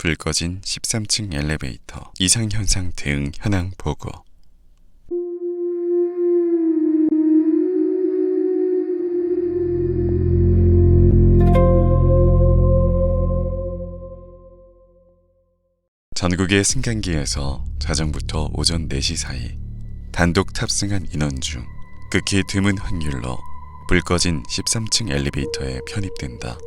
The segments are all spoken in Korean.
불 꺼진 13층 엘리베이터 이상현상 대응 현황 보고. 전국의 승강기에서 자정부터 오전 4시 사이 단독 탑승한 인원 중 극히 드문 확률로 불 꺼진 13층 엘리베이터에 편입된다.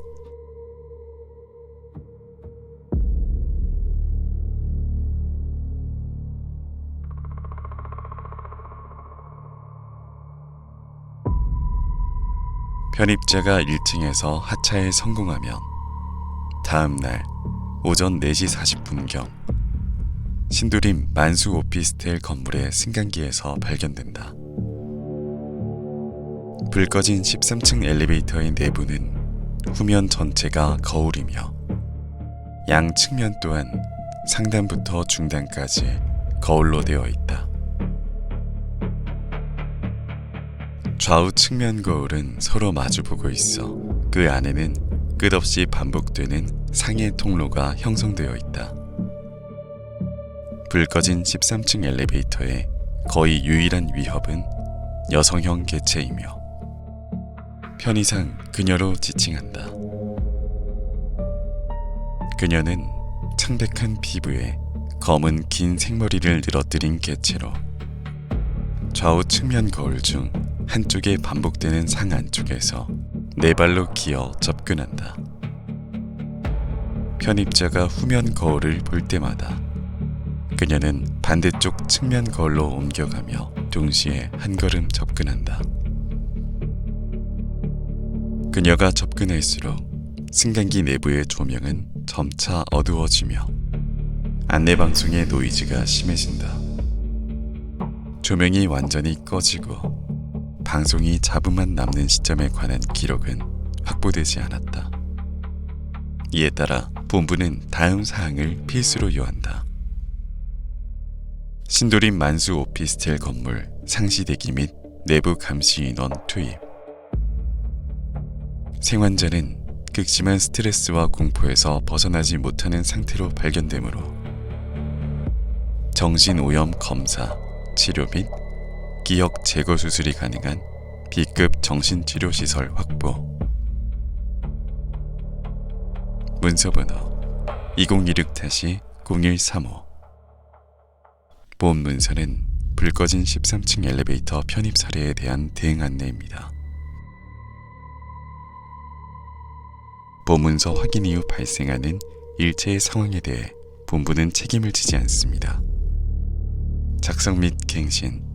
편입자가 1층에서 하차에 성공하면 다음날 오전 4시 40분경 신도림 만수 오피스텔 건물의 승강기에서 발견된다. 불 꺼진 13층 엘리베이터의 내부는 후면 전체가 거울이며 양 측면 또한 상단부터 중단까지 거울로 되어 있다. 좌우 측면 거울은 서로 마주보고 있어 그 안에는 끝없이 반복되는 상해 통로가 형성되어 있다. 불 꺼진 13층 엘리베이터의 거의 유일한 위협은 여성형 개체이며 편의상 그녀로 지칭한다. 그녀는 창백한 피부에 검은 긴 생머리를 늘어뜨린 개체로 좌우 측면 거울 중 한쪽에 반복되는 상 안쪽에서 네 발로 기어 접근한다. 편입자가 후면 거울을 볼 때마다 그녀는 반대쪽 측면 거울로 옮겨가며 동시에 한 걸음 접근한다. 그녀가 접근할수록 승강기 내부의 조명은 점차 어두워지며 안내방송의 노이즈가 심해진다. 조명이 완전히 꺼지고 방송이 잡음만 남는 시점에 관한 기록은 확보되지 않았다. 이에 따라 본부는 다음 사항을 필수로 요한다. 신도림 만수 오피스텔 건물 상시 대기 및 내부 감시 인원 투입. 생환자는 극심한 스트레스와 공포에서 벗어나지 못하는 상태로 발견되므로 정신오염 검사, 치료 및 기억 제거 수술이 가능한 B급 정신치료시설 확보. 문서번호 2016-0135. 본 문서는 불 꺼진 13층 엘리베이터 편입 사례에 대한 대응 안내입니다. 본 문서 확인 이후 발생하는 일체의 상황에 대해 본부는 책임을 지지 않습니다. 작성 및 갱신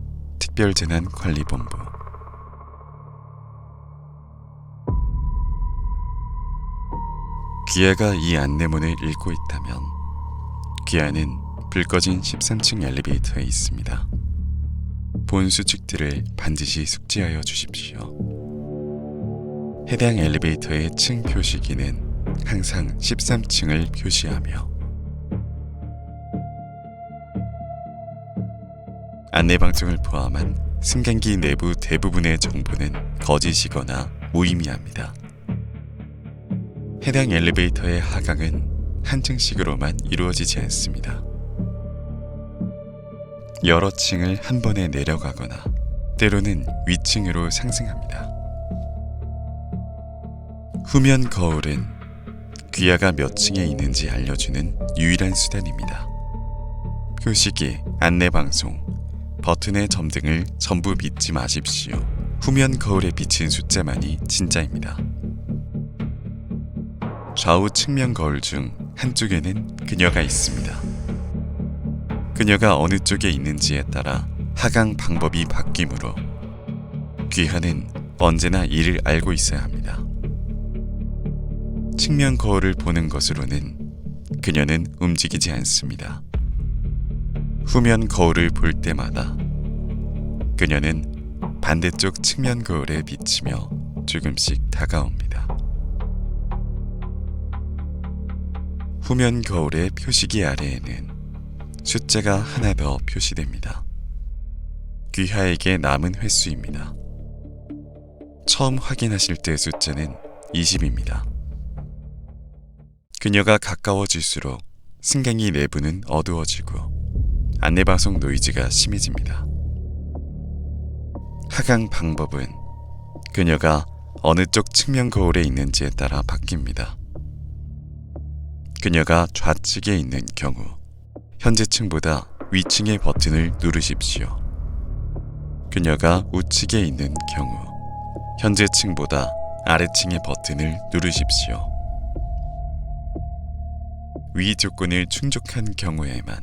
특별재난관리본부. 귀하가 이 안내문을 읽고 있다면 귀하는 불 꺼진 13층 엘리베이터에 있습니다. 본 수칙들을 반드시 숙지하여 주십시오. 해당 엘리베이터의 층 표시기는 항상 13층을 표시하며 안내방송을 포함한 승강기 내부 대부분의 정보는 거짓이거나 무의미합니다. 해당 엘리베이터의 하강은 한 층씩으로만 이루어지지 않습니다. 여러 층을 한 번에 내려가거나 때로는 위층으로 상승합니다. 후면 거울은 귀하가 몇 층에 있는지 알려주는 유일한 수단입니다. 표시기, 안내방송, 버튼의 점 등을 전부 믿지 마십시오. 후면 거울에 비친 숫자만이 진짜입니다. 좌우 측면 거울 중 한쪽에는 그녀가 있습니다. 그녀가 어느 쪽에 있는지에 따라 하강 방법이 바뀌므로 귀하는 언제나 이를 알고 있어야 합니다. 측면 거울을 보는 것으로는 그녀는 움직이지 않습니다. 후면 거울을 볼 때마다 그녀는 반대쪽 측면 거울에 비치며 조금씩 다가옵니다. 후면 거울의 표시기 아래에는 숫자가 하나 더 표시됩니다. 귀하에게 남은 횟수입니다. 처음 확인하실 때 숫자는 20입니다. 그녀가 가까워질수록 승강기 내부는 어두워지고 안내방송 노이즈가 심해집니다. 하강 방법은 그녀가 어느 쪽 측면 거울에 있는지에 따라 바뀝니다. 그녀가 좌측에 있는 경우 현재 층보다 위층의 버튼을 누르십시오. 그녀가 우측에 있는 경우 현재 층보다 아래층의 버튼을 누르십시오. 위 조건을 충족한 경우에만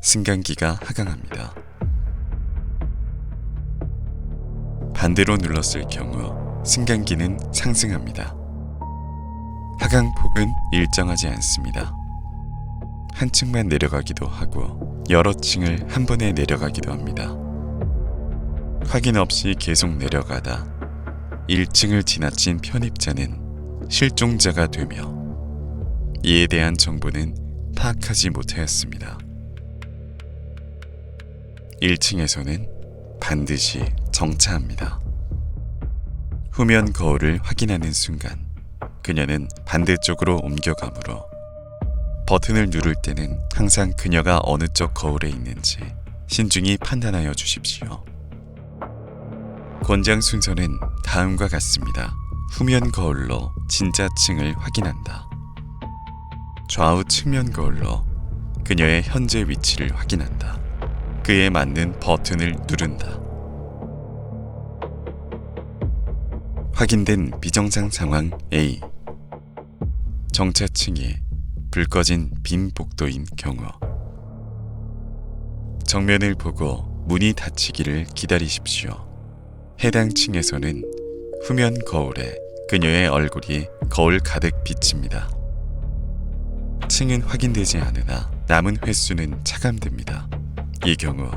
승강기가 하강합니다. 반대로 눌렀을 경우 승강기는 상승합니다. 하강폭은 일정하지 않습니다. 한 층만 내려가기도 하고 여러 층을 한 번에 내려가기도 합니다. 확인 없이 계속 내려가다 1층을 지나친 편입자는 실종자가 되며 이에 대한 정보는 파악하지 못하였습니다. 1층에서는 반드시 정차합니다. 후면 거울을 확인하는 순간 그녀는 반대쪽으로 옮겨가므로 버튼을 누를 때는 항상 그녀가 어느 쪽 거울에 있는지 신중히 판단하여 주십시오. 권장 순서는 다음과 같습니다. 후면 거울로 진짜 층을 확인한다. 좌우 측면 거울로 그녀의 현재 위치를 확인한다. 그에 맞는 버튼을 누른다. 확인된 비정상 상황 A. 정차층이 불 꺼진 빈 복도인 경우 정면을 보고 문이 닫히기를 기다리십시오. 해당 층에서는 후면 거울에 그녀의 얼굴이 거울 가득 비칩니다. 층은 확인되지 않으나 남은 횟수는 차감됩니다. 이 경우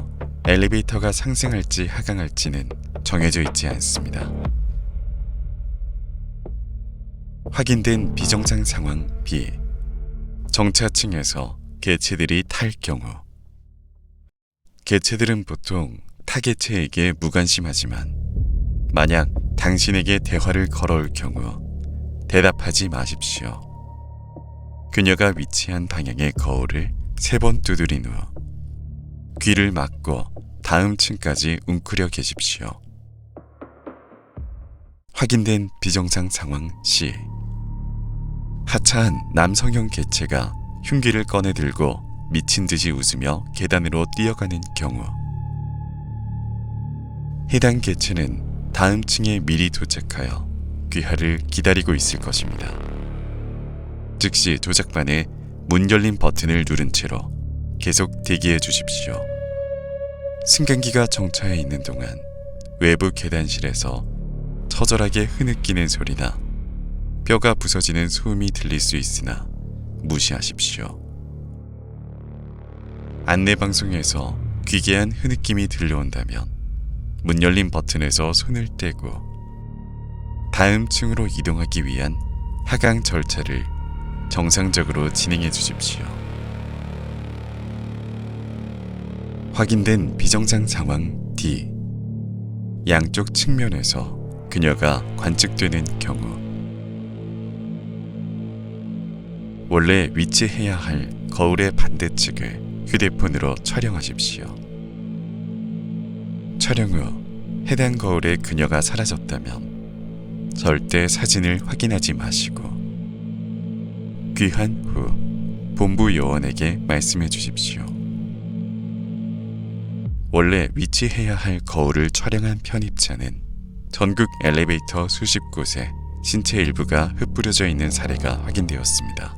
엘리베이터가 상승할지 하강할지는 정해져 있지 않습니다. 확인된 비정상 상황 B. 정차층에서 개체들이 탈 경우 개체들은 보통 타개체에게 무관심하지만 만약 당신에게 대화를 걸어올 경우 대답하지 마십시오. 그녀가 위치한 방향의 거울을 3번 두드린 후 귀를 막고 다음 층까지 웅크려 계십시오. 확인된 비정상 상황 C. 하차한 남성형 개체가 흉기를 꺼내 들고 미친 듯이 웃으며 계단으로 뛰어가는 경우 해당 개체는 다음 층에 미리 도착하여 귀하를 기다리고 있을 것입니다. 즉시 조작반에 문 열림 버튼을 누른 채로 계속 대기해 주십시오. 승강기가 정차해 있는 동안 외부 계단실에서 처절하게 흐느끼는 소리나 뼈가 부서지는 소음이 들릴 수 있으나 무시하십시오. 안내방송에서 귀괴한 흐느낌이 들려온다면 문 열림 버튼에서 손을 떼고 다음 층으로 이동하기 위한 하강 절차를 정상적으로 진행해 주십시오. 확인된 비정상 상황 D. 양쪽 측면에서 그녀가 관측되는 경우 원래 위치해야 할 거울의 반대측을 휴대폰으로 촬영하십시오. 촬영 후 해당 거울에 그녀가 사라졌다면 절대 사진을 확인하지 마시고 귀한 후 본부 요원에게 말씀해 주십시오. 원래 위치해야 할 거울을 촬영한 편입자는 전국 엘리베이터 수십 곳에 신체 일부가 흩뿌려져 있는 사례가 확인되었습니다.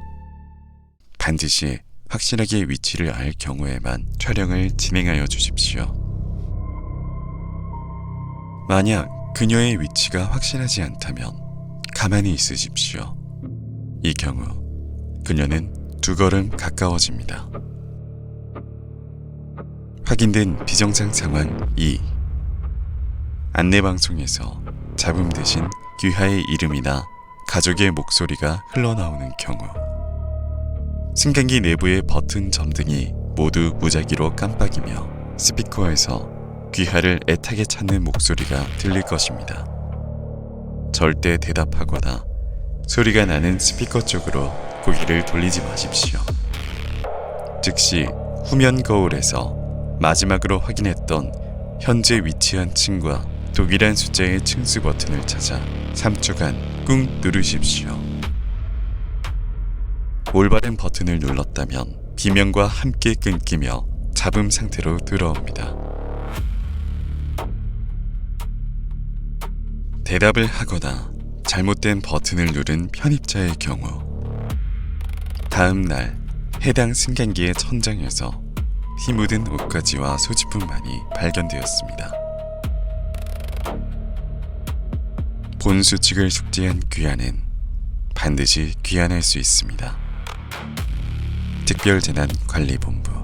반드시 확실하게 위치를 알 경우에만 촬영을 진행하여 주십시오. 만약 그녀의 위치가 확실하지 않다면 가만히 있으십시오. 이 경우 그녀는 2걸음 가까워집니다. 확인된 비정상 상황 2. 안내방송에서 잡음 대신 귀하의 이름이나 가족의 목소리가 흘러나오는 경우 승강기 내부의 버튼 점등이 모두 무작위로 깜빡이며 스피커에서 귀하를 애타게 찾는 목소리가 들릴 것입니다. 절대 대답하거나 소리가 나는 스피커 쪽으로 고개를 돌리지 마십시오. 즉시 후면 거울에서 마지막으로 확인했던 현재 위치한 층과 동일한 숫자의 층수 버튼을 찾아 3초간 꾹 누르십시오. 올바른 버튼을 눌렀다면 비명과 함께 끊기며 잡음 상태로 들어옵니다. 대답을 하거나 잘못된 버튼을 누른 편입자의 경우 다음 날 해당 승강기의 천장에서 피 묻은 옷가지와 소지품만이 발견되었습니다. 본 수칙을 숙지한 귀환은 반드시 귀환할 수 있습니다. 특별재난관리본부